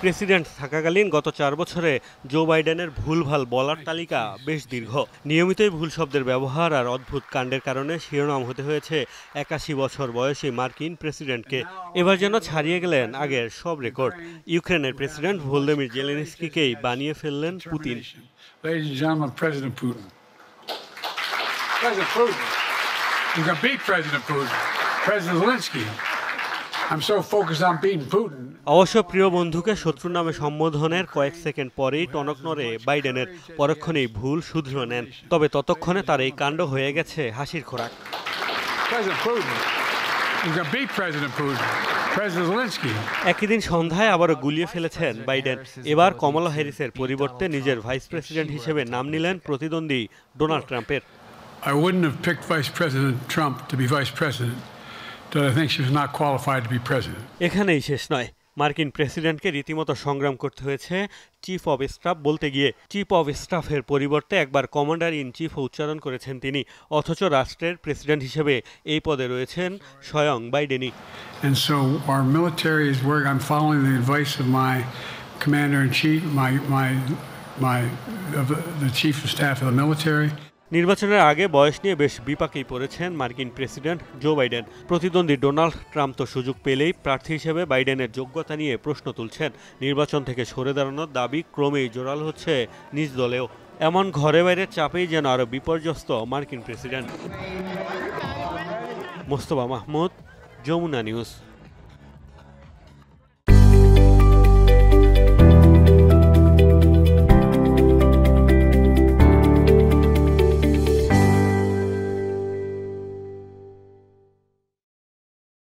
President থাকাকালীন গত 4 বছরে জো বাইডেনের ভুলভাল বলার তালিকা বেশ দীর্ঘ। নিয়মিতই ভুল শব্দের ব্যবহার আর অদ্ভুত কাণ্ডের কারণে শিরোনাম হতে হয়েছে 81 বছর বয়সী মার্কিন প্রেসিডেন্টকে। এবার যেন ছাড়িয়ে গেলেন আগের সব রেকর্ড। ইউক্রেনের প্রেসিডেন্ট ভলোদিমির জেলেনস্কিকেই বানিয়ে ফেললেন পুতিন। অবশ্য প্রিয় বন্ধুকে শত্রু নামে সম্বোধনের কয়েক সেকেন্ড পরেই টনক নড়ে বাইডেনের, পরক্ষণেই ভুল শুধরে নেন। তবে ততক্ষণে তার এই কাণ্ড হয়ে গেছে হাসির খোরাক। একই দিন সন্ধ্যায় আবারও গুলিয়ে ফেলেছেন বাইডেন। এবার কমলা হ্যারিসের পরিবর্তে নিজের ভাইস প্রেসিডেন্ট হিসেবে নাম নিলেন প্রতিদ্বন্দ্বী ডোনাল্ড ট্রাম্পের। I wouldn't have picked Vice President Trump to be Vice President, but I think she was not qualified to be president. এখানেই শেষ নয়, মার্কিন প্রেসিডেন্টকে রীতিমতো সংগ্রাম করতে হয়েছে চিফ অব স্টাফ বলতে গিয়ে। চিফ অব স্টাফের পরিবর্তে একবার কমান্ডার ইন চিফ উচ্চারণ করেছেন তিনি, অথচ রাষ্ট্রের প্রেসিডেন্ট হিসেবে এই পদে রয়েছেন স্বয়ং বাইডেনই। And so our military is working. I'm following the advice of my commander in chief, the chief of staff of the military. নির্বাচনের আগে বয়স নিয়ে বেশ বিপাকেই পড়েছেন মার্কিন প্রেসিডেন্ট জো বাইডেন। প্রতিদ্বন্দ্বী ডোনাল্ড ট্রাম্প তো সুযোগ পেলেই প্রার্থী হিসেবে বাইডেনের যোগ্যতা নিয়ে প্রশ্ন তুলছেন। নির্বাচন থেকে সরে দাঁড়ানোর দাবি ক্রমেই জোরাল হচ্ছে নিজ দলেও। এমন ঘরে বাইরে চাপেই যেন আরও বিপর্যস্ত মার্কিন প্রেসিডেন্ট। মোস্তফা মাহমুদ, যমুনা নিউজ।